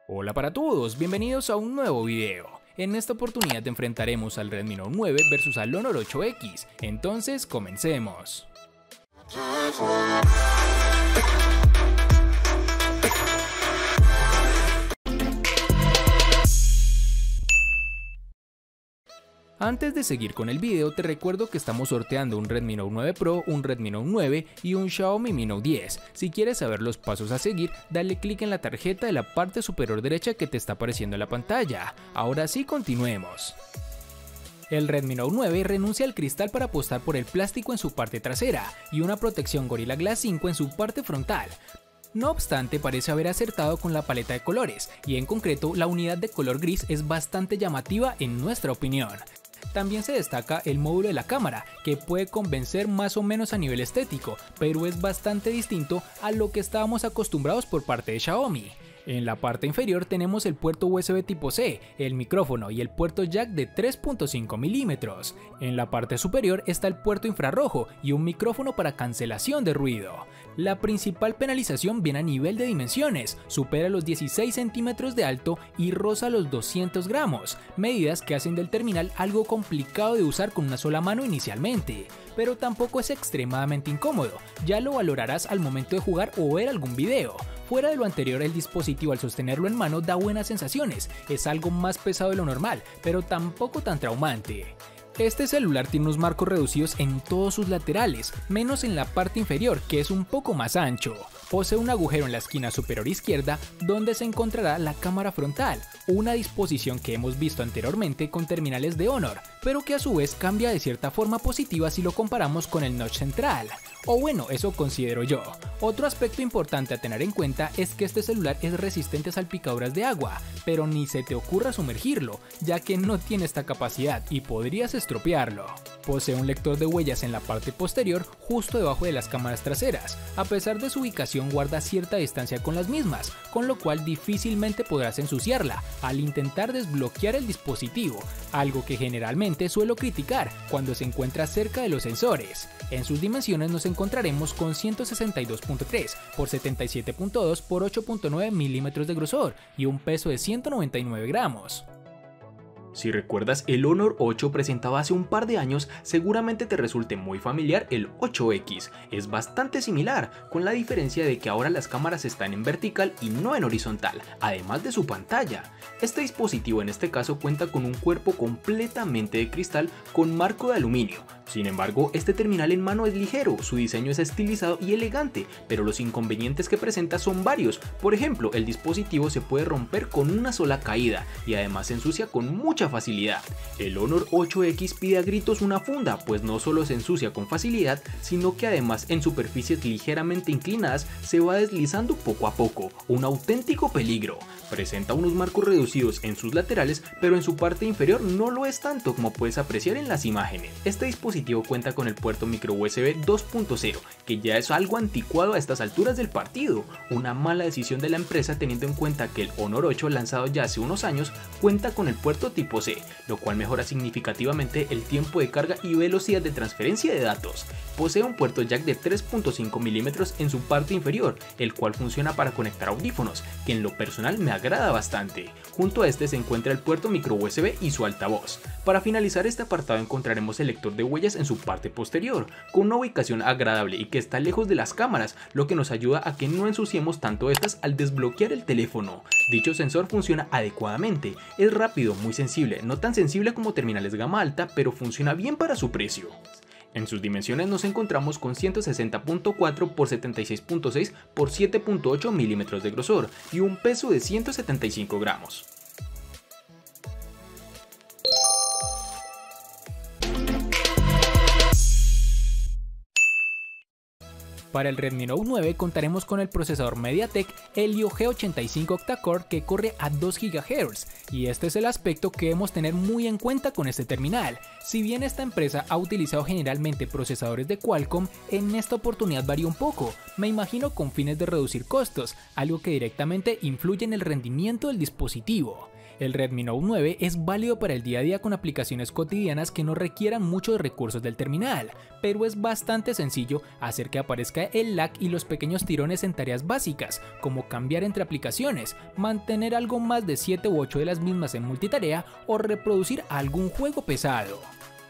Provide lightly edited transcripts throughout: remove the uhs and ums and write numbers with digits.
Hola para todos, bienvenidos a un nuevo video. En esta oportunidad enfrentaremos al Redmi Note 9 versus al Honor 8X, entonces comencemos. Antes de seguir con el video, te recuerdo que estamos sorteando un Redmi Note 9 Pro, un Redmi Note 9 y un Xiaomi Mi Note 10. Si quieres saber los pasos a seguir, dale clic en la tarjeta de la parte superior derecha que te está apareciendo en la pantalla. Ahora sí, continuemos. El Redmi Note 9 renuncia al cristal para apostar por el plástico en su parte trasera y una protección Gorilla Glass 5 en su parte frontal. No obstante, parece haber acertado con la paleta de colores, y en concreto la unidad de color gris es bastante llamativa en nuestra opinión. También se destaca el módulo de la cámara, que puede convencer más o menos a nivel estético, pero es bastante distinto a lo que estábamos acostumbrados por parte de Xiaomi. En la parte inferior tenemos el puerto USB tipo C, el micrófono y el puerto jack de 3.5 mm. En la parte superior está el puerto infrarrojo y un micrófono para cancelación de ruido. La principal penalización viene a nivel de dimensiones, supera los 16 centímetros de alto y roza los 200 gramos, medidas que hacen del terminal algo complicado de usar con una sola mano inicialmente. Pero tampoco es extremadamente incómodo, ya lo valorarás al momento de jugar o ver algún video. Fuera de lo anterior, el dispositivo al sostenerlo en mano da buenas sensaciones, es algo más pesado de lo normal, pero tampoco tan traumante. Este celular tiene unos marcos reducidos en todos sus laterales, menos en la parte inferior, que es un poco más ancho. Posee un agujero en la esquina superior izquierda donde se encontrará la cámara frontal, una disposición que hemos visto anteriormente con terminales de Honor, pero que a su vez cambia de cierta forma positiva si lo comparamos con el notch central. O bueno, eso considero yo. Otro aspecto importante a tener en cuenta es que este celular es resistente a salpicaduras de agua, pero ni se te ocurra sumergirlo, ya que no tiene esta capacidad y podrías estropearlo. Posee un lector de huellas en la parte posterior, justo debajo de las cámaras traseras. A pesar de su ubicación, guarda cierta distancia con las mismas, con lo cual difícilmente podrás ensuciarla al intentar desbloquear el dispositivo, algo que generalmente suelo criticar cuando se encuentra cerca de los sensores. En sus dimensiones nos encontraremos con 162.3 por 77.2 por 8.9 milímetros de grosor y un peso de 199 gramos. Si recuerdas el Honor 8 presentado hace un par de años, seguramente te resulte muy familiar el 8X. Es bastante similar, con la diferencia de que ahora las cámaras están en vertical y no en horizontal, además de su pantalla. Este dispositivo en este caso cuenta con un cuerpo completamente de cristal con marco de aluminio. Sin embargo, este terminal en mano es ligero, su diseño es estilizado y elegante, pero los inconvenientes que presenta son varios. Por ejemplo, el dispositivo se puede romper con una sola caída y además se ensucia con mucha facilidad. El Honor 8X pide a gritos una funda, pues no solo se ensucia con facilidad, sino que además en superficies ligeramente inclinadas se va deslizando poco a poco, un auténtico peligro. Presenta unos marcos reducidos en sus laterales, pero en su parte inferior no lo es tanto como puedes apreciar en las imágenes. Este dispositivo cuenta con el puerto micro USB 2.0, que ya es algo anticuado a estas alturas del partido, una mala decisión de la empresa teniendo en cuenta que el Honor 8 lanzado ya hace unos años cuenta con el puerto tipo C, lo cual mejora significativamente el tiempo de carga y velocidad de transferencia de datos. Posee un puerto jack de 3.5 mm en su parte inferior, el cual funciona para conectar audífonos, que en lo personal me agrada bastante. Junto a este se encuentra el puerto micro USB y su altavoz. Para finalizar este apartado encontraremos el lector de huellas en su parte posterior, con una ubicación agradable y que está lejos de las cámaras, lo que nos ayuda a que no ensuciemos tanto estas al desbloquear el teléfono. Dicho sensor funciona adecuadamente, es rápido, muy sensible, no tan sensible como terminales gama alta, pero funciona bien para su precio. En sus dimensiones nos encontramos con 160.4 por 76.6 por 7.8 milímetros de grosor y un peso de 175 gramos. Para el Redmi Note 9 contaremos con el procesador MediaTek Helio G85 octa-core que corre a 2 GHz, y este es el aspecto que debemos tener muy en cuenta con este terminal. Si bien esta empresa ha utilizado generalmente procesadores de Qualcomm, en esta oportunidad varía un poco, me imagino con fines de reducir costos, algo que directamente influye en el rendimiento del dispositivo. El Redmi Note 9 es válido para el día a día con aplicaciones cotidianas que no requieran muchos recursos del terminal, pero es bastante sencillo hacer que aparezca el lag y los pequeños tirones en tareas básicas, como cambiar entre aplicaciones, mantener algo más de 7 u 8 de las mismas en multitarea o reproducir algún juego pesado.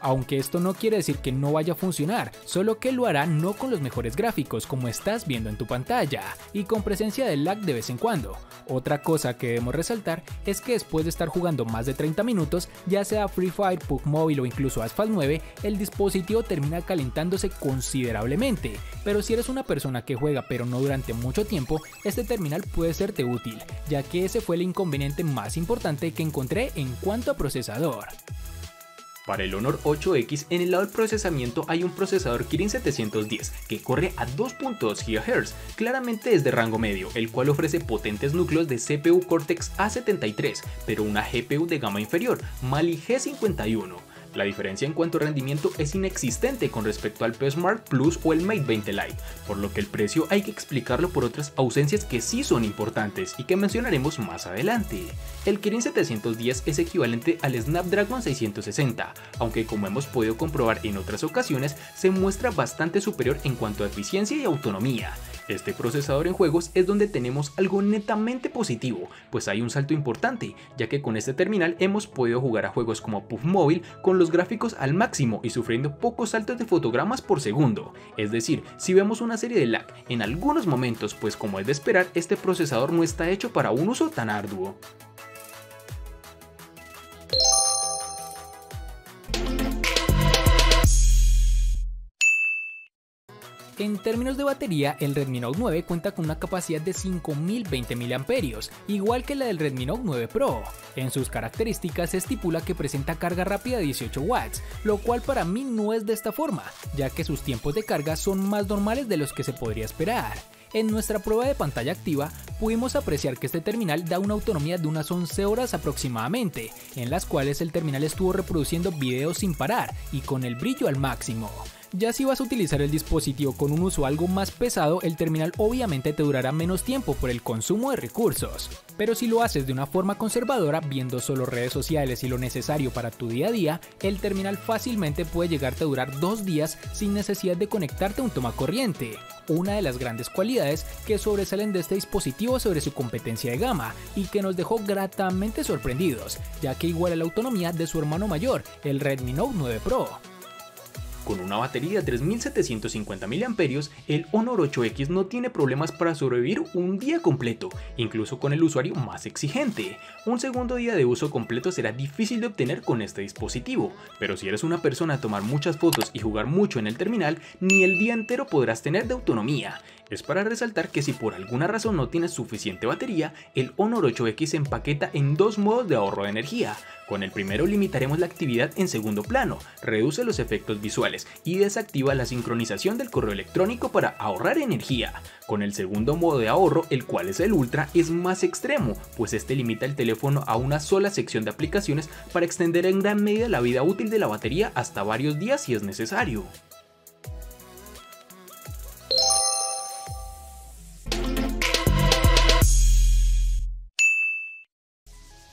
Aunque esto no quiere decir que no vaya a funcionar, solo que lo hará no con los mejores gráficos como estás viendo en tu pantalla, y con presencia de lag de vez en cuando. Otra cosa que debemos resaltar es que después de estar jugando más de 30 minutos, ya sea Free Fire, PUBG Mobile o incluso Asphalt 9, el dispositivo termina calentándose considerablemente, pero si eres una persona que juega pero no durante mucho tiempo, este terminal puede serte útil, ya que ese fue el inconveniente más importante que encontré en cuanto a procesador. Para el Honor 8X, en el lado del procesamiento hay un procesador Kirin 710 que corre a 2.2 GHz, claramente es de rango medio, el cual ofrece potentes núcleos de CPU Cortex A73, pero una GPU de gama inferior, Mali G51. La diferencia en cuanto a rendimiento es inexistente con respecto al P Smart Plus o el Mate 20 Lite, por lo que el precio hay que explicarlo por otras ausencias que sí son importantes y que mencionaremos más adelante. El Kirin 710 es equivalente al Snapdragon 660, aunque como hemos podido comprobar en otras ocasiones, se muestra bastante superior en cuanto a eficiencia y autonomía. Este procesador en juegos es donde tenemos algo netamente positivo, pues hay un salto importante, ya que con este terminal hemos podido jugar a juegos como PUBG Mobile con los gráficos al máximo y sufriendo pocos saltos de fotogramas por segundo. Es decir, si vemos una serie de lag en algunos momentos, pues como es de esperar, este procesador no está hecho para un uso tan arduo. En términos de batería, el Redmi Note 9 cuenta con una capacidad de 5020 mAh, igual que la del Redmi Note 9 Pro. En sus características se estipula que presenta carga rápida de 18 watts, lo cual para mí no es de esta forma, ya que sus tiempos de carga son más normales de los que se podría esperar. En nuestra prueba de pantalla activa, pudimos apreciar que este terminal da una autonomía de unas 11 horas aproximadamente, en las cuales el terminal estuvo reproduciendo videos sin parar y con el brillo al máximo. Ya si vas a utilizar el dispositivo con un uso algo más pesado, el terminal obviamente te durará menos tiempo por el consumo de recursos. Pero si lo haces de una forma conservadora, viendo solo redes sociales y lo necesario para tu día a día, el terminal fácilmente puede llegarte a durar 2 días sin necesidad de conectarte a un tomacorriente. Una de las grandes cualidades que sobresalen de este dispositivo sobre su competencia de gama y que nos dejó gratamente sorprendidos, ya que iguala la autonomía de su hermano mayor, el Redmi Note 9 Pro. Con una batería de 3750 mAh, el Honor 8X no tiene problemas para sobrevivir un día completo, incluso con el usuario más exigente. Un segundo día de uso completo será difícil de obtener con este dispositivo, pero si eres una persona a tomar muchas fotos y jugar mucho en el terminal, ni el día entero podrás tener de autonomía. Es para resaltar que si por alguna razón no tienes suficiente batería, el Honor 8X se empaqueta en 2 modos de ahorro de energía. Con el primero limitaremos la actividad en segundo plano, reduce los efectos visuales y desactiva la sincronización del correo electrónico para ahorrar energía. Con el segundo modo de ahorro, el cual es el Ultra, es más extremo, pues este limita el teléfono a una sola sección de aplicaciones para extender en gran medida la vida útil de la batería hasta varios días si es necesario.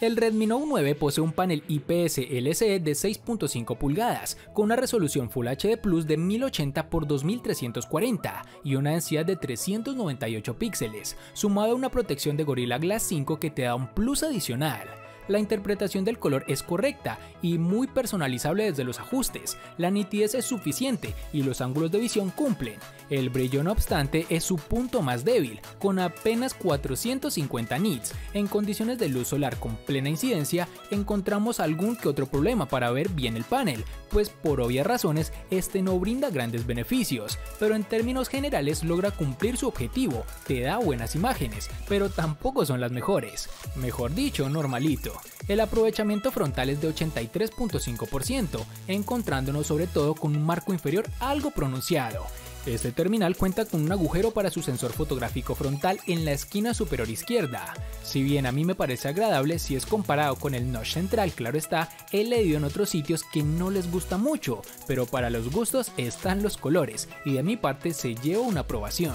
El Redmi Note 9 posee un panel IPS LCD de 6.5 pulgadas, con una resolución Full HD Plus de 1080 x 2340 y una densidad de 398 píxeles, sumado a una protección de Gorilla Glass 5 que te da un plus adicional. La interpretación del color es correcta y muy personalizable desde los ajustes, la nitidez es suficiente y los ángulos de visión cumplen. El brillo no obstante es su punto más débil, con apenas 450 nits. En condiciones de luz solar con plena incidencia encontramos algún que otro problema para ver bien el panel, pues por obvias razones este no brinda grandes beneficios, pero en términos generales logra cumplir su objetivo, te da buenas imágenes, pero tampoco son las mejores, mejor dicho normalito. El aprovechamiento frontal es de 83.5%, encontrándonos sobre todo con un marco inferior algo pronunciado. Este terminal cuenta con un agujero para su sensor fotográfico frontal en la esquina superior izquierda. Si bien a mí me parece agradable si es comparado con el notch central, claro está, he leído en otros sitios que no les gusta mucho, pero para los gustos están los colores y de mi parte se lleva una aprobación.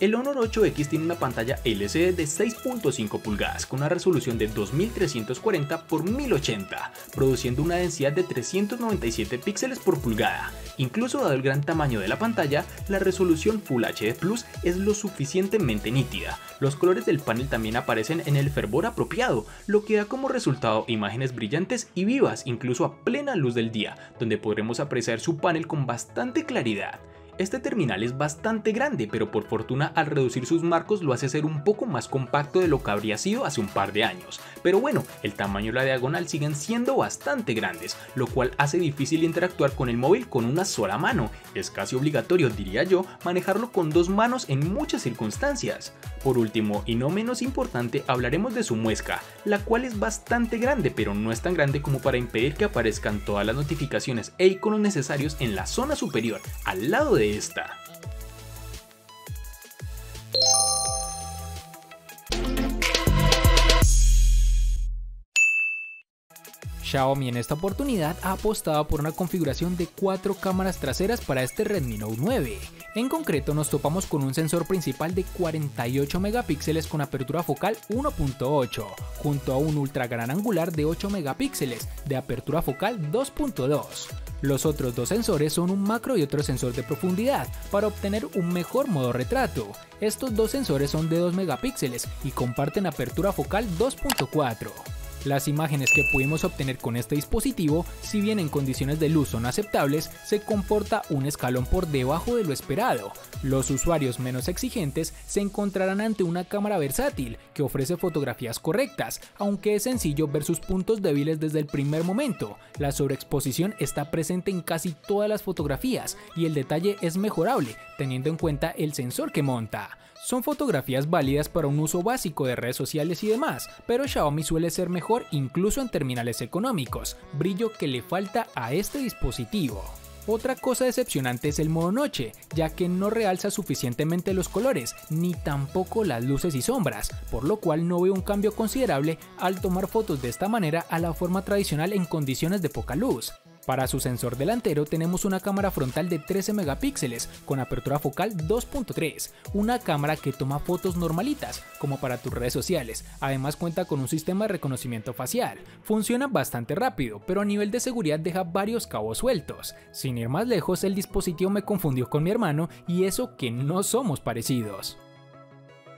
El Honor 8X tiene una pantalla LCD de 6.5 pulgadas con una resolución de 2340 x 1080, produciendo una densidad de 397 píxeles por pulgada. Incluso dado el gran tamaño de la pantalla, la resolución Full HD Plus es lo suficientemente nítida. Los colores del panel también aparecen en el fervor apropiado, lo que da como resultado imágenes brillantes y vivas incluso a plena luz del día, donde podremos apreciar su panel con bastante claridad. Este terminal es bastante grande, pero por fortuna al reducir sus marcos lo hace ser un poco más compacto de lo que habría sido hace un par de años. Pero bueno, el tamaño y la diagonal siguen siendo bastante grandes, lo cual hace difícil interactuar con el móvil con una sola mano. Es casi obligatorio, diría yo, manejarlo con dos manos en muchas circunstancias. Por último, y no menos importante, hablaremos de su muesca, la cual es bastante grande, pero no es tan grande como para impedir que aparezcan todas las notificaciones e iconos necesarios en la zona superior, al lado de esta. Xiaomi en esta oportunidad ha apostado por una configuración de 4 cámaras traseras para este Redmi Note 9. En concreto nos topamos con un sensor principal de 48 megapíxeles con apertura focal 1.8, junto a un ultra gran angular de 8 megapíxeles de apertura focal 2.2. Los otros dos sensores son un macro y otro sensor de profundidad para obtener un mejor modo retrato. Estos dos sensores son de 2 megapíxeles y comparten apertura focal 2.4. Las imágenes que pudimos obtener con este dispositivo, si bien en condiciones de luz son aceptables, se comporta un escalón por debajo de lo esperado. Los usuarios menos exigentes se encontrarán ante una cámara versátil que ofrece fotografías correctas, aunque es sencillo ver sus puntos débiles desde el primer momento. La sobreexposición está presente en casi todas las fotografías y el detalle es mejorable teniendo en cuenta el sensor que monta. Son fotografías válidas para un uso básico de redes sociales y demás, pero Xiaomi suele ser mejor incluso en terminales económicos, brillo que le falta a este dispositivo. Otra cosa decepcionante es el modo noche, ya que no realza suficientemente los colores, ni tampoco las luces y sombras, por lo cual no veo un cambio considerable al tomar fotos de esta manera a la forma tradicional en condiciones de poca luz. Para su sensor delantero tenemos una cámara frontal de 13 megapíxeles con apertura focal 2.3, una cámara que toma fotos normalitas como para tus redes sociales, además cuenta con un sistema de reconocimiento facial, funciona bastante rápido pero a nivel de seguridad deja varios cabos sueltos. Sin ir más lejos, el dispositivo me confundió con mi hermano y eso que no somos parecidos.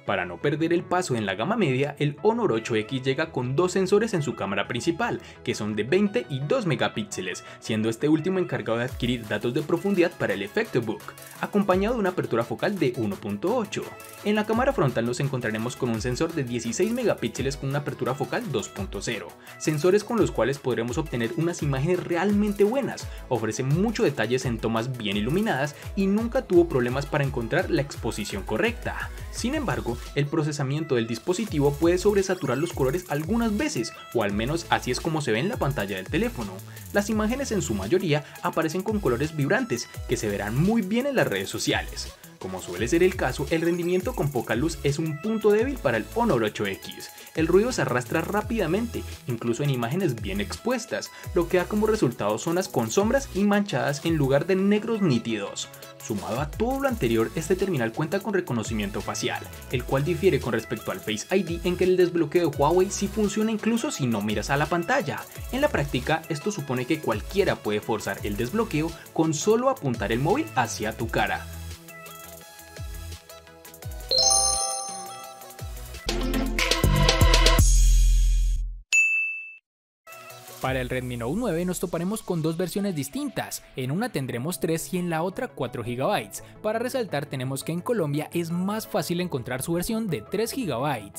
Para no perder el paso en la gama media, el Honor 8X llega con dos sensores en su cámara principal, que son de 20 y 2 megapíxeles, siendo este último encargado de adquirir datos de profundidad para el efecto Book, acompañado de una apertura focal de 1.8. En la cámara frontal nos encontraremos con un sensor de 16 megapíxeles con una apertura focal 2.0, sensores con los cuales podremos obtener unas imágenes realmente buenas, ofrece muchos detalles en tomas bien iluminadas y nunca tuvo problemas para encontrar la exposición correcta. Sin embargo, el procesamiento del dispositivo puede sobresaturar los colores algunas veces, o al menos así es como se ve en la pantalla del teléfono. Las imágenes en su mayoría aparecen con colores vibrantes, que se verán muy bien en las redes sociales. Como suele ser el caso, el rendimiento con poca luz es un punto débil para el Honor 8X. El ruido se arrastra rápidamente, incluso en imágenes bien expuestas, lo que da como resultado zonas con sombras y manchadas en lugar de negros nítidos. Sumado a todo lo anterior, este terminal cuenta con reconocimiento facial, el cual difiere con respecto al Face ID en que el desbloqueo de Huawei sí funciona incluso si no miras a la pantalla. En la práctica, esto supone que cualquiera puede forzar el desbloqueo con solo apuntar el móvil hacia tu cara. Para el Redmi Note 9 nos toparemos con dos versiones distintas, en una tendremos 3 y en la otra 4 GB. Para resaltar tenemos que en Colombia es más fácil encontrar su versión de 3 GB.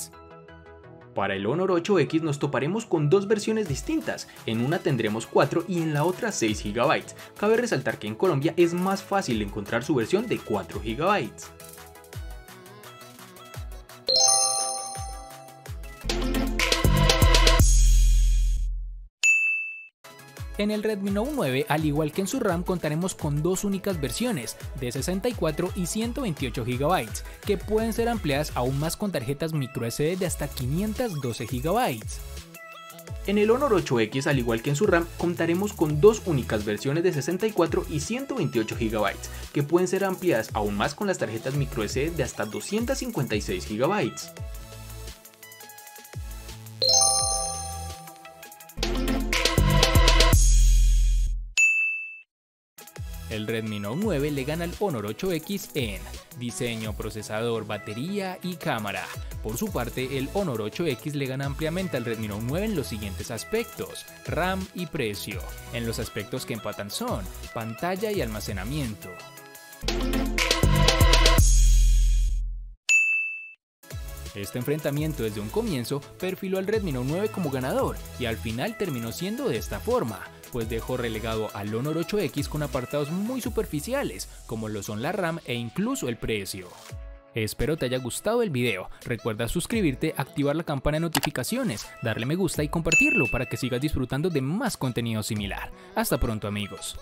Para el Honor 8X nos toparemos con dos versiones distintas, en una tendremos 4 y en la otra 6 GB. Cabe resaltar que en Colombia es más fácil encontrar su versión de 4 GB. En el Redmi Note 9, al igual que en su RAM, contaremos con dos únicas versiones, de 64 y 128 GB, que pueden ser ampliadas aún más con tarjetas microSD de hasta 512 GB. En el Honor 8X, al igual que en su RAM, contaremos con dos únicas versiones de 64 y 128 GB, que pueden ser ampliadas aún más con las tarjetas microSD de hasta 256 GB. El Redmi Note 9 le gana al Honor 8X en diseño, procesador, batería y cámara. Por su parte, el Honor 8X le gana ampliamente al Redmi Note 9 en los siguientes aspectos: RAM y precio. En los aspectos que empatan son pantalla y almacenamiento. Este enfrentamiento desde un comienzo perfiló al Redmi Note 9 como ganador y al final terminó siendo de esta forma, pues dejó relegado al Honor 8X con apartados muy superficiales como lo son la RAM e incluso el precio. Espero te haya gustado el video, recuerda suscribirte, activar la campana de notificaciones, darle me gusta y compartirlo para que sigas disfrutando de más contenido similar. Hasta pronto amigos.